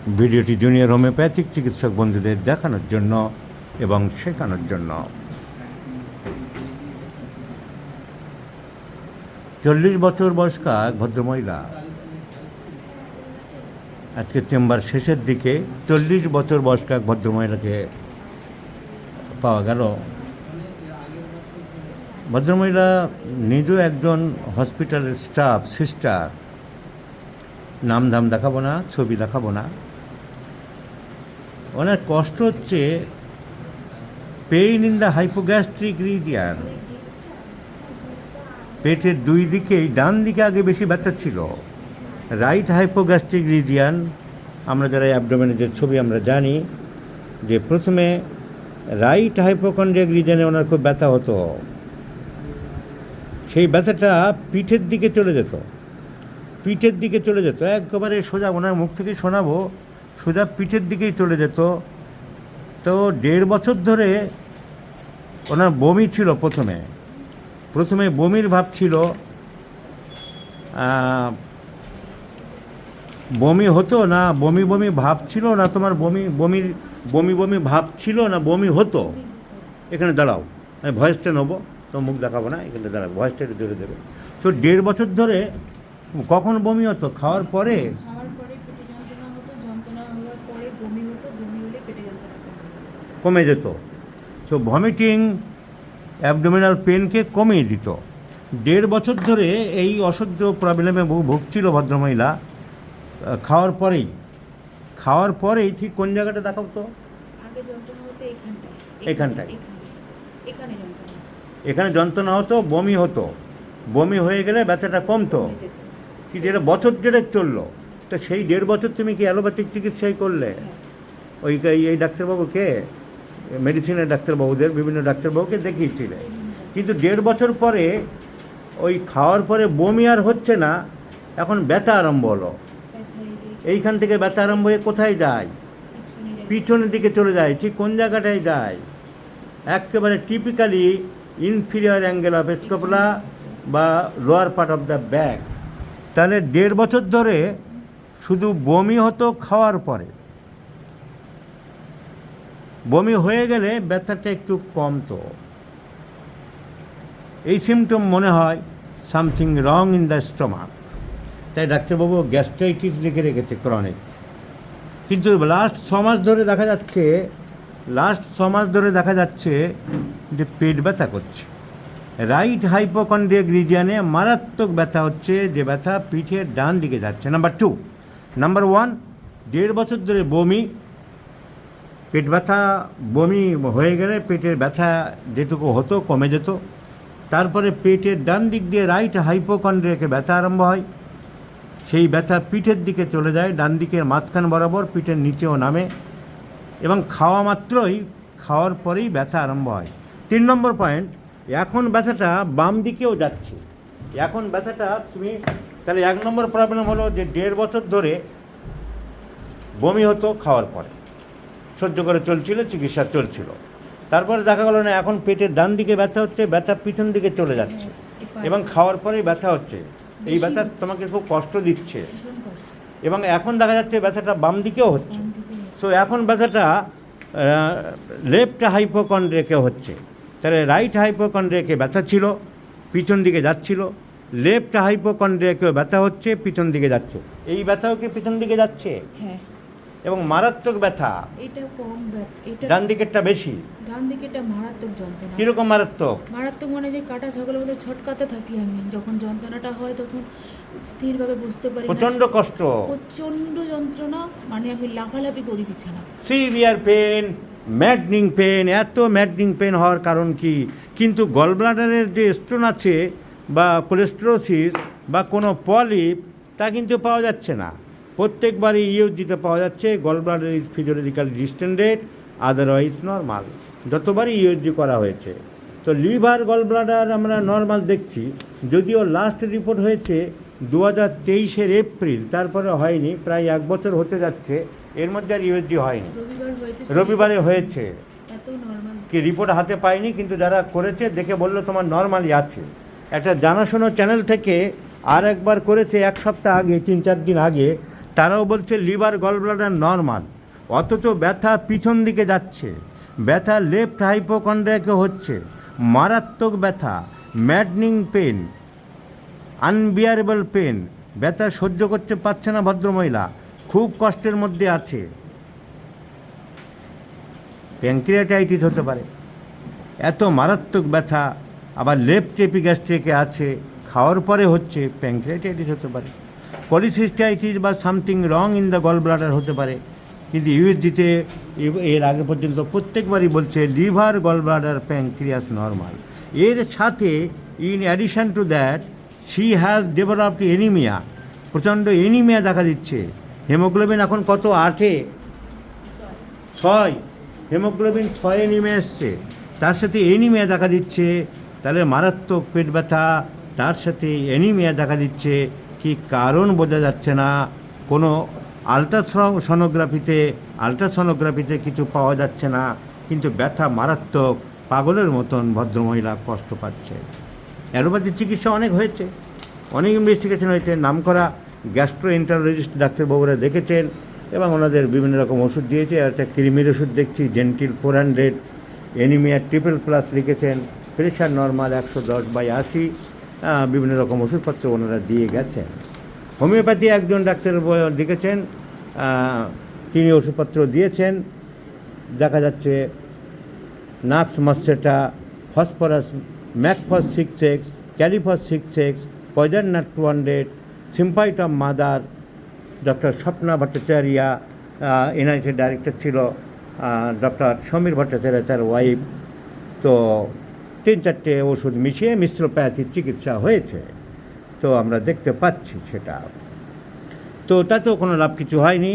ভিডিওটি junior homeopathic চিকিৎসক বন্ধুদের দেখানোর জন্য এবং শেখানোর জন্য। 40 বছর বয়স্কা এক ভদ্রমহিলা, আজকে চেম্বার শেষের দিকে 40 বছর বয়স্কা এক ভদ্রমহিলাকে পাওয়া গেল। ভদ্রমহিলা নিজেও একজন হসপিটালের স্টাফ, সিস্টার। নাম ধাম দেখাবো না, ছবি দেখাবো না। ওনার কষ্ট হচ্ছে pain in the hypogastric region. পেটের দুই দিকেই, ডান দিকে আগে বেশি ব্যথা ছিল, রাইট হাইপোগ্যাস্ট্রিক রিজিয়ান। আমরা যারা অ্যাবডোমেনের যে ছবি আমরা জানি যে প্রথমে রাইট হাইপোকন্ড্রিয়াক রিজিয়ানে ওনার খুব ব্যথা হতো। সেই ব্যথাটা পিঠের দিকে চলে যেত, পিঠের দিকে চলে যেত একেবারে সোজা। ওনার মুখ থেকে শোনাবো, সোজা পিঠের দিকেই চলে যেত। তো 1.5 বছর ধরে ওনার বমি ছিল। প্রথমে বমির ভাব ছিল, বমি হতো না, বমি বমি ভাব ছিল না, তোমার বমি ভাব ছিল না, বমি হতো। এখানে দাঁড়াও, আমি ভয়েসটা নেবো, তো মুখ দেখাবো না, এখানে দাঁড়াবো, ভয়েসটা একটু জোরে দেবে। তো 1.5 বছর ধরে কখন বমি হতো? খাওয়ার পরে কমে যেত। সো ভমিটিং অ্যাবডোমিনাল পেনকে কমিয়ে দিত। 1.5 বছর ধরে এই অসহ্য প্রবলেমে ভুগছিল ভদ্রমহিলা। খাওয়ার পরেই ঠিক কোন জায়গাটা দেখাও তো? এখানটায় এখানে যন্ত্রণা হতো, বমি হতো। বমি হয়ে গেলে ব্যথাটা কমতো, কিন্তু এটা বছর দেড়েক চললো। তো সেই 1.5 বছর তুমি কি অ্যালোপ্যাথিক চিকিৎসাই করলে? এই ডাক্তারবাবুকে, মেডিসিনের ডাক্তারবাবুদের, বিভিন্ন ডাক্তারবাবুকে দেখিয়েছিলে, কিন্তু 1.5 বছর পরে ওই খাওয়ার পরে বমি আর হচ্ছে না, এখন ব্যথা আরম্ভ হলো। এইখান থেকে ব্যথা আরম্ভ হয়ে কোথায় যায়? পিছনের দিকে চলে যায়। ঠিক কোন জায়গাটায় যায়? একেবারে টিপিক্যালি ইনফিরিয়র অ্যাঙ্গেল অফ স্কোপুলা বা lower part of the back. তাহলে 1.5 বছর ধরে শুধু বমি হতো খাওয়ার পরে। বমি হয়ে গেলে ব্যথাটা একটু কমতো। এই সিমটম মনে হয় something wrong in the stomach. তাই ডাক্তারবাবু গ্যাস্ট্রাইটিস লিখে রেখেছে, ক্রনিক। কিন্তু লাস্ট 6 মাস ধরে দেখা যাচ্ছে যে পেট ব্যথা করছে। রাইট হাইপোকন্ড্রিয়াক রিজিয়ানে মারাত্মক ব্যথা হচ্ছে, যে ব্যথা পিঠের ডান দিকে যাচ্ছে। নাম্বার 2। নাম্বার 1, 1.5 বছর ধরে বমি, পেট ব্যথা। বমি হয়ে গেলে পেটের ব্যথা যেটুকু হতো কমে যেত। তারপরে পেটের ডান দিক দিয়ে রাইট হাইপোকন্ড্রিয়াকে ব্যথা আরম্ভ হয়। সেই ব্যথা পিঠের দিকে চলে যায়, ডান দিকের মাঝখান বরাবর, পিঠের নিচেও নামে, এবং খাওয়ার পরেই ব্যথা আরম্ভ হয়। 3 নম্বর পয়েন্ট, এখন ব্যথাটা বাম দিকেও যাচ্ছে। এখন ব্যথাটা তুমি তাহলে 1 নম্বর প্রবলেম হলো যে 1.5 বছর ধরে বমি হতো খাওয়ার পরে, সহ্য করে চলছিল, চিকিৎসা চলছিল। তারপরে দেখা গেল না, এখন পেটের ডান দিকে ব্যথা হচ্ছে, ব্যথা পিছন দিকে চলে যাচ্ছে, এবং খাওয়ার পরেই ব্যথা হচ্ছে। এই ব্যথা তোমাকে খুব কষ্ট দিচ্ছে, এবং এখন দেখা যাচ্ছে ব্যথাটা বাম দিকেও হচ্ছে। সো এখন ব্যথাটা লেফট হাইপোকন্ড্রিয়াকে হচ্ছে। তাহলে রাইট হাইপোকন্ড্রিয়াকে ব্যথা ছিল, পিছন দিকে যাচ্ছিল, লেফট হাইপোকন্ড্রিয়াকেও ব্যথা হচ্ছে, পিছন দিকে যাচ্ছে। এই ব্যথাও কি পিছন দিকে যাচ্ছে? হ্যাঁ। এবং মারাত্মক ব্যথা। এটা কম ব্যথা, ডান দিকেরটা বেশি। ডান দিকেরটা মারাত্মক যন্ত্রণা। কীরকম মারাত্মক? মারাত্মক মানে যে কাটা ছাগলের মধ্যে ছটকাতে থাকি আমি। যখন যন্ত্রণাটা হয় তখন স্থিরভাবে বুঝতে পারি না। প্রচণ্ড কষ্ট, প্রচণ্ড যন্ত্রণা, মানে আমি লাফালাফি করি বিছানাতে। Severe pain, maddening pain. এত ম্যাডনিং পেন হওয়ার কারণ কি? কিন্তু গলব্লাডারের যে স্টোন আছে, বা কোলেস্টেরোসিস, বা কোনো পলিপ, তা কিন্তু পাওয়া যাচ্ছে না। প্রত্যেকবারই ইউজিতে পাওয়া যাচ্ছে gallbladder is physiologically distended, otherwise normal. যতবারই ইউজি করা হয়েছে। তো লিভার গলব্লাডার আমরা নর্মাল দেখছি, যদিও লাস্ট রিপোর্ট হয়েছে 2023 এপ্রিল, তারপরে হয়নি। প্রায় 1 বছর হতে যাচ্ছে, এর মধ্যে আর ইউজি হয়নি। রবিবারে হয়েছে, কি রিপোর্ট হাতে পাইনি, কিন্তু যারা করেছে দেখে বললো তোমার নর্মালি আছে। একটা জানাশোনা চ্যানেল থেকে আর একবার করেছে 1 সপ্তাহ আগে, 3-4 দিন আগে, তারাও বলছে লিভার গলব্লাডার নর্মাল, অথচ ব্যথা পিছন দিকে যাচ্ছে, ব্যথা লেফট হাইপোকন্ড্রিয়াকে হচ্ছে, মারাত্মক ব্যথা, ম্যাডনিং পেন, আনবিয়ারেবল পেন, ব্যথা সহ্য করতে পারছে না ভদ্রমহিলা, খুব কষ্টের মধ্যে আছে। প্যানক্রিয়াটাইটিস হতে পারে, এত মারাত্মক ব্যথা, আবার লেফট এপিগ্যাস্ট্রিকে আছে, খাওয়ার পরে হচ্ছে, প্যানক্রিয়াটাইটিস হতে পারে, পলিসিস্টাইটিস বা something wrong in the gall bladder হতে পারে। কিন্তু ইউএসজিতে এর আগে পর্যন্ত প্রত্যেকবারই বলছে liver gall bladder pancreas normal. এর সাথে in addition to that she has developed anaemia, প্রচণ্ড এনিমিয়া দেখা দিচ্ছে। হেমোগ্লোবিন এখন কত? 8-এ 6, হেমোগ্লোবিন 6-এ নেমে এসছে, তার সাথে এনিমিয়া দেখা দিচ্ছে। তাহলে মারাত্মক পেট ব্যথা, তার সাথে এনিমিয়া দেখা দিচ্ছে, কি কারণ বোঝা যাচ্ছে না। কোনো আলট্রাসোনোগ্রাফিতে কিছু পাওয়া যাচ্ছে না, কিন্তু ব্যথা মারাত্মক, পাগলের মতন ভদ্রমহিলা কষ্ট পাচ্ছে। অ্যালোপ্যাথির চিকিৎসা অনেক হয়েছে, অনেক ইনভেস্টিগেশন হয়েছে, নামকরা গ্যাস্ট্রোএন্টারোলজিস্ট ডাক্তারবাবুরা দেখেছেন এবং ওনাদের বিভিন্ন রকম ওষুধ দিয়েছে। একটা ক্রিমির ওষুধ দেখছি জেন্টিল 400, এনিমিয়া ট্রিপল+ লিখেছেন, প্রেশার নর্মাল 110/80, বিভিন্ন রকম ওষুধপত্র ওনারা দিয়ে গেছেন। হোমিওপ্যাথি একজন ডাক্তার লিখেছেন, তিনি ওষুধপত্র দিয়েছেন, দেখা যাচ্ছে nux moschata, phosphorus, mag phos 6X, kali phos 6X, poison nut 200, symphytum of mother, doctor Swapna Bhattacharya এনআইসির ডাইরেক্টর ছিল, ডক্টর সমীর ভট্টাচার্য তার ওয়াইফ। তো 3-4টে ওষুধ মিশিয়ে মিশ্রপ্যাথির চিকিৎসা হয়েছে, তো আমরা দেখতে পাচ্ছি সেটা। তো তাতেও কোনো লাভ কিছু হয়নি।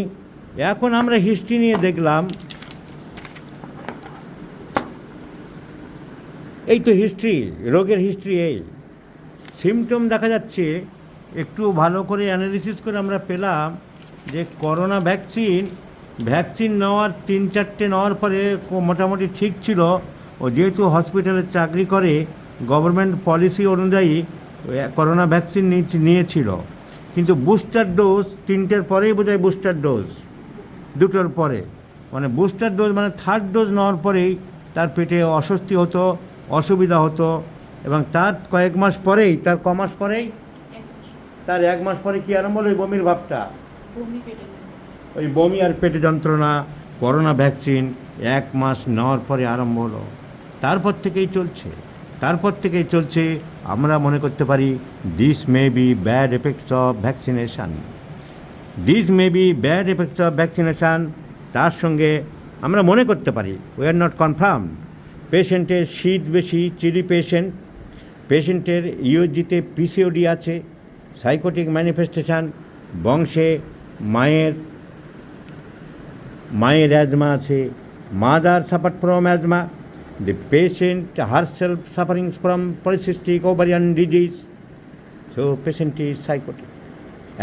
এখন আমরা হিস্ট্রি নিয়ে দেখলাম, এই তো হিস্ট্রি, রোগের হিস্ট্রি। এই সিমটম দেখা যাচ্ছে, একটু ভালো করে অ্যানালিসিস করে আমরা পেলাম যে করোনা ভ্যাকসিন নেওয়ার 3-4টে নেওয়ার পরে মোটামুটি ঠিক ছিল। ও যেহেতু হসপিটালে চাকরি করে, গভর্নমেন্ট পলিসি অনুযায়ী করোনা ভ্যাকসিন নিয়েছিল, কিন্তু বুস্টার ডোজ 3টের পরেই বোধহয় বুস্টার ডোজ, 2টোর পরে, মানে বুস্টার ডোজ মানে 3rd ডোজ নেওয়ার পরেই তার পেটে অস্বস্তি হতো, অসুবিধা হতো, এবং তার কয়েক মাস পরেই, তার কমাস পরেই, তার 1 মাস পরে কী আরম্ভ হলো? ওই বমির ভাবটা, ওই বমি আর পেটে যন্ত্রণা। করোনা ভ্যাকসিন 1 মাস নেওয়ার পরে আরম্ভ হলো, তারপর থেকেই চলছে। আমরা মনে করতে পারি this may be bad effects of vaccination. তার সঙ্গে আমরা মনে করতে পারি, উই আর নট কনফার্ম, পেশেন্টের শীত বেশি, চিলি পেশেন্টের ইউএসজিতে পিসিওডি আছে, সাইকোটিক ম্যানিফেস্টেশন, বংশে মায়ের অ্যাজমা আছে, mother suffered from asthma, the patient herself suffering from polycystic ovarian disease, so patient is psychotic,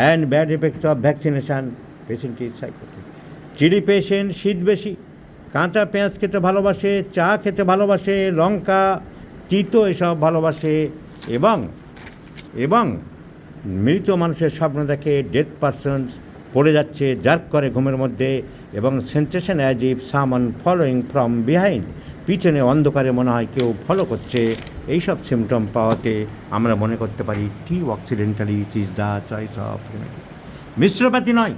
and bad effects of vaccination, patient is psychotic. Chilli patient, শীত বেশি, কাঁচা পেঁয়াজ খেতে ভালোবাসে, চা খেতে ভালোবাসে, লঙ্কা, তিতো এসব ভালোবাসে, এবং মৃত মানুষের স্বপ্ন দেখে, ডেড পারসনস পড়ে যাচ্ছে, জার্ক করে ঘুমের মধ্যে, এবং sensation as if someone following from behind, পিছনে অন্ধকারে মনে হয় কেউ ফলো করছে। এইসব সিমটম পাওয়াতে আমরা মনে করতে পারি T occidentalis is the choice of remedy. মিশ্রপ্যাথি নয়,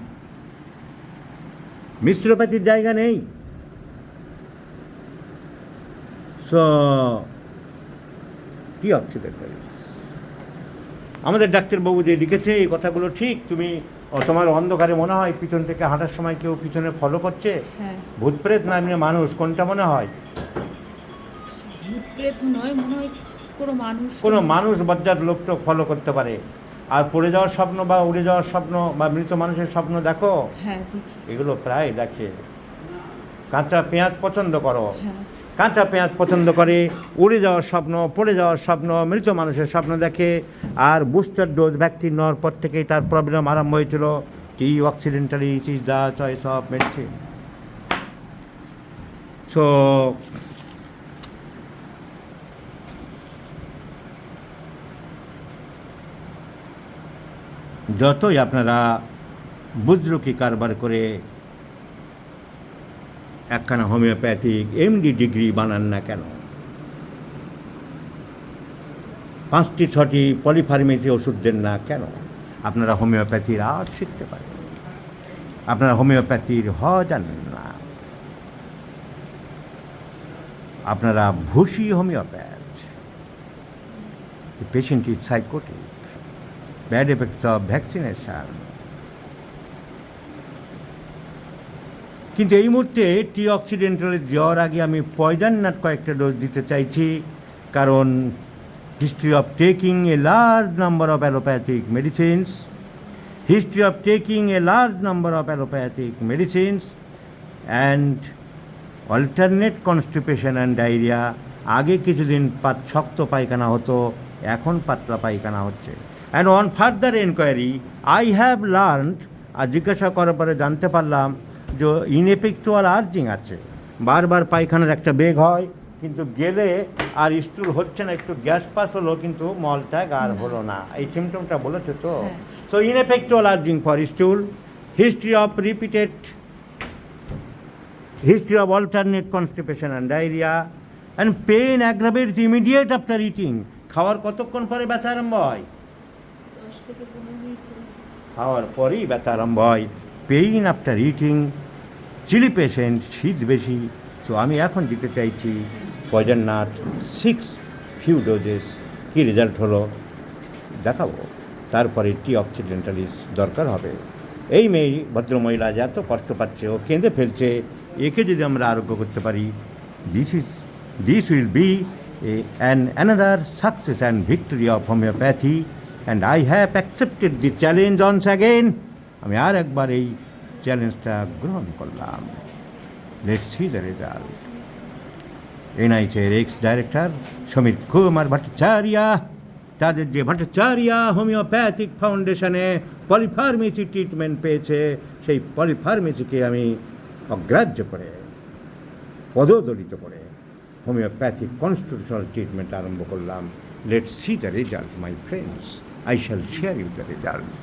মিশ্রপ্যাথির জায়গা নেই। সো টি অক্সিডেন্টালিস, আমাদের ডাক্তারবাবু যে লিখেছে এই কথাগুলো ঠিক। তোমার অন্ধকারে মনে হয় পিছন থেকে হাঁটার সময় কেউ পিছনে ফলো করছে, ভূত প্রেত না এমনি মানুষ, কোনটা মনে হয়? ভূত প্রেত নয়, মনে হয় কোনো মানুষ বজ্জাত লোকটা ফলো করতে পারে। আর পড়ে যাওয়ার স্বপ্ন বা উড়ে যাওয়ার স্বপ্ন বা মৃত মানুষের স্বপ্ন দেখো, এগুলো প্রায় দেখে। কাঁচা পেঁয়াজ পছন্দ করো, কাঁচা পেঁয়াজ পছন্দ করে, উড়ে যাওয়ার স্বপ্ন, পড়ে যাওয়ার স্বপ্ন, মৃত মানুষের স্বপ্ন দেখে। আর বুস্টার ডোজ ভ্যাকসিন নেওয়ার পর থেকেই তার প্রবলেম আরম্ভ হয়েছিল। T occidentalis is the choice of medicine. So যতই আপনারা বুজরুকি কারবার করে একখানা হোমিওপ্যাথিক এমডি ডিগ্রি বানান না কেন? 5টি 6টি পলিফার্মেসি ওষুধ দেন না কেন? আপনারা হোমিওপ্যাথির আর শিখতে পারেন, আপনারা হোমিওপ্যাথির জানেন না, আপনারা ভুসি homeopath. The patient is psychotic, bad effects of vaccination. কিন্তু এই মুহূর্তে টি অক্সিডেন্টালের যাওয়ার আগে আমি পয়জন নাট কয়েকটা ডোজ দিতে চাইছি, কারণ history of taking a large number of allopathic medicines, history of taking a large number of allopathic medicines and alternate constipation and diarrhea. আগে কিছুদিন শক্ত পায়খানা হতো, এখন পাতলা পায়খানা হচ্ছে। And on further enquiry I have learned, আর জিজ্ঞাসা করার পরে জানতে পারলাম যে ইনএফেক্চুয়াল আর্জিং আছে, বারবার পায়খানার একটা বেগ হয় কিন্তু গেলে আর স্টুল হচ্ছে না, একটু গ্যাস পাস হলো কিন্তু মলটা আর হলো না, এই সিমটমটা বলেছে তো। So ineffectual urging for stool, history of repeated, history of alternate constipation and diarrhea, and pain aggravates immediate after eating. খাওয়ার কতক্ষণ পরে ব্যথা আরম্ভ হয়? 10 থেকে 15 মিনিট পরে। খাওয়ার পরেই ব্যথা আরম্ভ হয়। Pain after eating, chilli patient, শীত বেশি। তো আমি এখন দিতে চাইছি পয়জন নাট 6 ফিউ ডোজেস। কী রেজাল্ট হলো দেখাবো, তারপরে টি অক্সিডেন্টালিস দরকার হবে। এই মেয়ে ভদ্রমহিলা যে এত কষ্ট পাচ্ছে, ও কেঁদে ফেলছে, একে যদি আমরা আরোগ্য করতে পারি, this will be another success and victory of homeopathy, and I have accepted the challenge once again. আমি আর একবার এই চ্যালেঞ্জটা গ্রহণ করলাম। Let's see the result. এনআইসির এক্স ডাইরেক্টর সমীর কুমার ভট্টাচার্য, তাদের যে ভট্টাচার্য হোমিওপ্যাথিক ফাউন্ডেশনে পলিফার্মেসি ট্রিটমেন্ট পেয়েছে, সেই পলিফার্মেসিকে আমি অগ্রাহ্য করে, পদদলিত করে হোমিওপ্যাথিক কনস্টিটিউশনাল ট্রিটমেন্ট আরম্ভ করলাম। Let's see the result my friends, I shall share you the result.